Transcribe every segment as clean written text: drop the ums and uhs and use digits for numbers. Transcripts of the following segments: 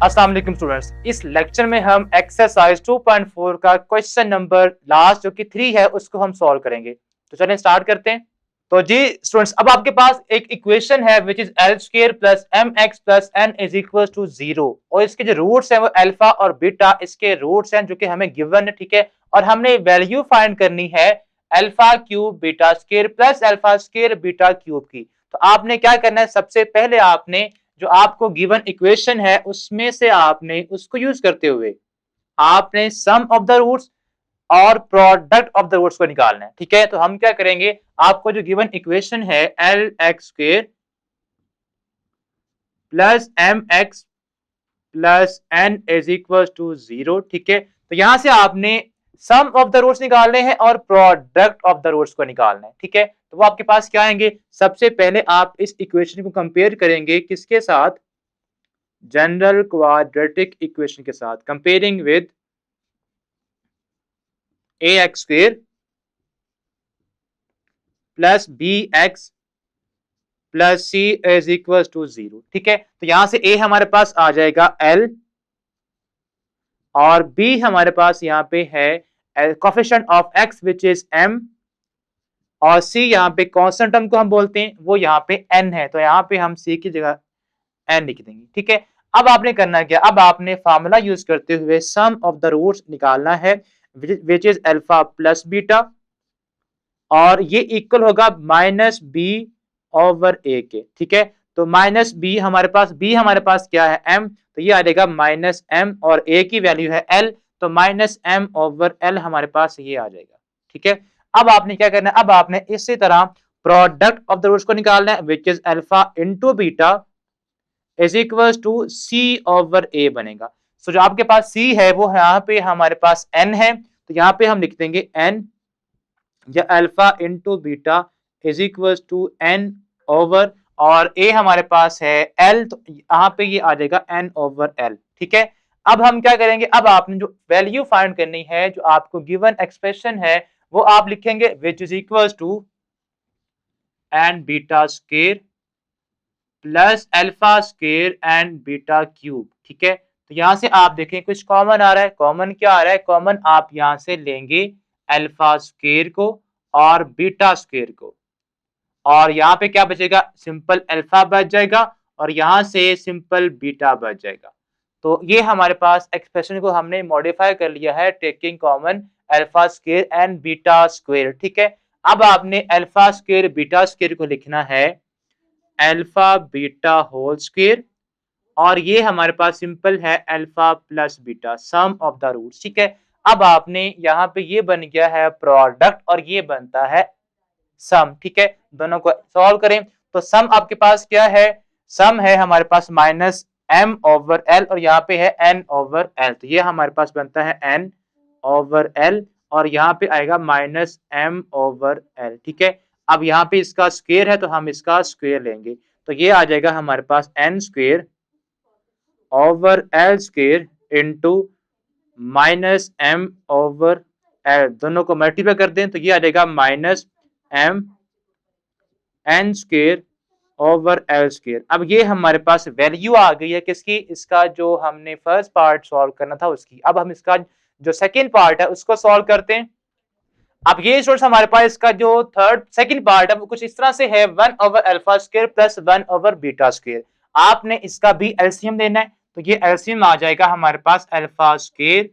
अस्सलाम वालेकुम स्टूडेंट्स, इस लेक्चर में हम एक्सरसाइज 2.4 का क्वेश्चन नंबर लास्ट जो कि 3 है उसको हम सॉल्व करेंगे। तो चलें स्टार्ट करते हैं। तो जी स्टूडेंट्स, अब आपके पास एक इक्वेशन है which is L square plus M X plus N is equal to 0 और इसके जो रूट्स हैं वो अल्फा और बीटा इसके रूट्स हैं जो कि हमें गिवन है, ठीक है। और हमने वैल्यू फाइंड करनी है alpha cube beta square plus alpha square beta cube की। तो आपने क्या करना है, सबसे पहले आपने जो आपको गिवन इक्वेशन है उसमें से आपने उसको यूज करते हुए आपने सम ऑफ द रूट्स और प्रोडक्ट ऑफ द रूट्स को निकालना है, ठीक है। तो हम क्या करेंगे, आपको जो गिवन इक्वेशन है L X square plus M X plus N is equal to 0, ठीक है। तो यहां से आपने सम ऑफ द रूट्स निकालने हैं और प्रोडक्ट ऑफ द रूट्स को निकालना है, ठीक है। तो वो आपके पास क्या आएंगे, सबसे पहले आप इस इक्वेशन को कंपेयर करेंगे किसके साथ, जनरल क्वाड्रेटिक इक्वेशन के साथ, comparing with A X square plus B X plus C is equal to 0, ठीक है। तो यहां से ए हमारे पास आ जाएगा एल और बी हमारे पास यहाँ पे है coefficient of X which is M और सी यहाँ पे कांस्टेंट टर्म को हम बोलते हैं वो यहाँ पे एन है, तो यहाँ पे हम सी की जगह एन लिख देंगे, ठीक है। अब आपने करना क्या, अब आपने फार्मूला यूज करते हुए सम ऑफ द रूट्स निकालना है which is alpha plus beta और ये इक्वल होगा माइनस बी ओवर ए के, ठीक है। तो माइनस बी हमारे पास क्या है एम, तो ये आ जाएगा माइनस एम और ए की वैल्यू है एल, तो माइनस एम ओवर एल हमारे पास ये आ जाएगा, ठीक है। अब आपने क्या करना है, अब आपने इसी तरह प्रोडक्ट ऑफ द रूट्स को निकालना है which is alpha into beta is equal to c over a बनेगा। सो जो आपके पास सी है वो यहाँ पे हमारे पास एन है, तो यहाँ पे हम लिख देंगे एन या alpha into beta is equal to N over और ए हमारे पास है एल, तो यहाँ पे ये आ जाएगा एन ओवर एल, ठीक है। अब हम क्या करेंगे, अब आपने जो वैल्यू फाइंड करनी है, जो आपको गिवन एक्सप्रेशन है वो आप लिखेंगे which is equal to N beta square plus alpha square and beta cube, ठीक है। तो यहां से आप देखें कुछ कॉमन आ रहा है, कॉमन क्या आ रहा है, कॉमन आप यहां से लेंगे अल्फा स्क्वायर को और बीटा स्क्वायर को और यहाँ पे क्या बचेगा, सिंपल अल्फा बच जाएगा और यहाँ से सिंपल बीटा बच जाएगा। तो ये हमारे पास एक्सप्रेशन को हमने मॉडिफाई कर लिया है taking common alpha square and beta square, ठीक है। अब आपने अल्फा स्क्वायर बीटा स्क्वायर को लिखना है अल्फा बीटा होल स्क्वायर और ये हमारे पास सिंपल है alpha plus beta sum of the roots, ठीक है। अब आपने यहाँ पे ये बन गया है प्रोडक्ट और ये बनता है सम, ठीक है। दोनों को सॉल्व करें तो सम आपके पास क्या है, सम है हमारे पास माइनस एम ओवर एल और यहाँ पे है एन ओवर एल, तो ये हमारे पास बनता है एन ओवर एल और यहाँ पे आएगा माइनस एम ओवर एल, ठीक है। अब यहाँ पे इसका स्क्वायर है तो हम इसका स्क्वायर लेंगे, तो ये आ जाएगा हमारे पास n square over L square into minus m over l, दोनों को मल्टीप्लाई कर दें तो ये आ जाएगा minus m n square over L square. अब ये हमारे पास वैल्यू आ गई है किसकी, इसका जो हमने फर्स्ट पार्ट सॉल्व करना था उसकी। अब हम इसका जो सेकंड पार्ट है उसको सॉल्व करते हैं। अब ये स्टूडेंट्स हमारे पास इसका जो सेकंड पार्ट है वो कुछ इस तरह से है 1 over alpha square plus 1 over beta square. आपने इसका भी एलसीएम लेना है, तो ये एलसीएम आ जाएगा हमारे पास अल्फा स्क्वायर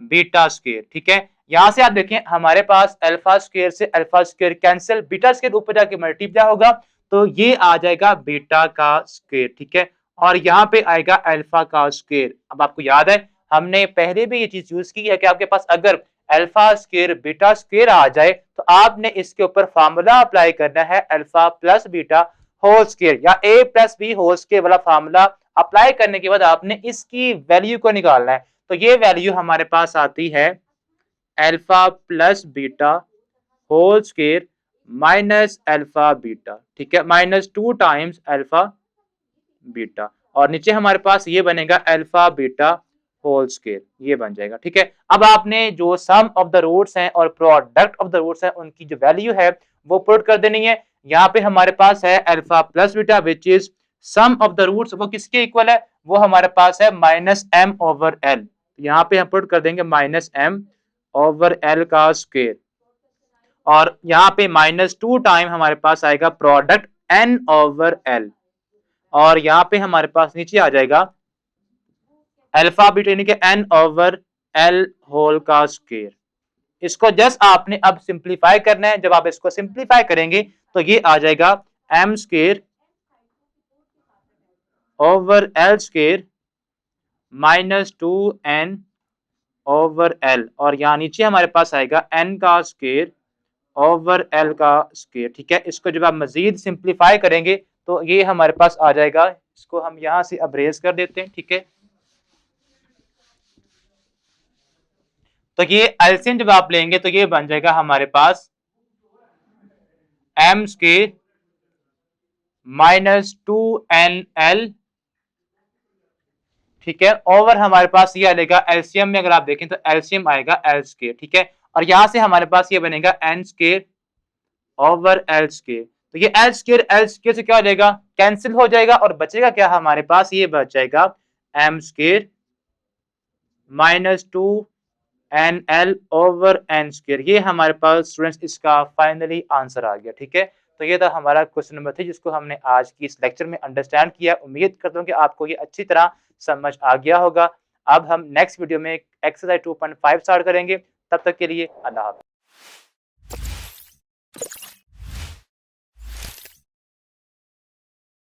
बीटा स्क्वायर, ठीक है। यहां से आप देखें हमारे पास अल्फा स्क्वायर से alpha square cancel, beta square ऊपर जाके मल्टीप्लाई होगा तो ये आ जाएगा बीटा का स्क्वायर, ठीक है। और यहाँ पे आएगा अल्फा का स्क्वायर। अब आपको याद है हमने पहले भी ये चीज यूज की है कि आपके पास अगर अल्फा स्क्वायर बीटा स्क्वायर आ जाए तो आपने इसके ऊपर फार्मूला अप्लाई करना है alpha plus beta whole square या A plus B whole square वाला फार्मूला अप्लाई करने के बाद आपने इसकी वैल्यू को निकालना है। तो ये वैल्यू हमारे पास आती है alpha plus beta whole square minus alpha beta, ठीक है, माइनस 2 टाइम्स अल्फा बीटा और नीचे हमारे पास ये बनेगा अल्फा बीटा होल स्क्वायर, ये बन जाएगा, ठीक है। अब आपने जो सम ऑफ द रूट्स हैं और प्रोडक्ट ऑफ द रूट्स हैं उनकी जो वैल्यू है वो पुट कर देनी है। यहाँ पे हमारे पास है alpha plus beta which is sum of the roots, वो किसके इक्वल है, वो हमारे पास है -m/l। यहाँ पे हम पुट कर देंगे -m/l का स्क्वायर, और यहाँ पे -2 टाइम हमारे पास आएगा प्रोडक्ट n/l, और यहाँ पे हमारे पास नीचे आ जाएगा अल्फा बीटा यानी कि n/l होल का स्क्वायर। इसको जस्ट आपने अब सिंप्लीफाई करना है। जब आप इसको सिंप्लीफाई करेंगे तो ये आ जाएगा m square over l square -2n/l, और यहाँ नीचे हमारे पास आएगा n का स्क्वायर ओवर l का स्क्वायर। ठीक है, इसको जब आप मजीद सिंप्लीफाई करेंगे तो ये हमारे पास आ जाएगा। इसको हम यहां से अब्रेज कर देते हैं। ठीक है, तो ये एलसीएम जब आप लेंगे तो ये बन जाएगा हमारे पास m स्क्वायर -2nl, ठीक है, ओवर हमारे पास ये आएगा एलसीएम में, अगर आप देखें तो एलसीएम आएगा एल स्क्वायर। ठीक है, और यहां से हमारे पास ये बनेगा N square over L square. तो ये एल स्क्वायर से क्या हो जाएगा, कैंसिल हो जाएगा, और बचेगा क्या हमारे पास, ये बच जाएगा M square -2nl over N square. ये हमारे पास स्टूडेंट्स इसका फाइनली आंसर आ गया। ठीक है, तो ये था हमारा क्वेश्चन नंबर 3 जिसको हमने आज की इस लेक्चर में अंडरस्टैंड किया। उम्मीद करता हूँ कि आपको ये अच्छी तरह समझ आ गया होगा। अब हम नेक्स्ट वीडियो में एक्सरसाइज 2.5 स्टार्ट करेंगे। तब तक के लिए अल्लाह हाफ़िज़।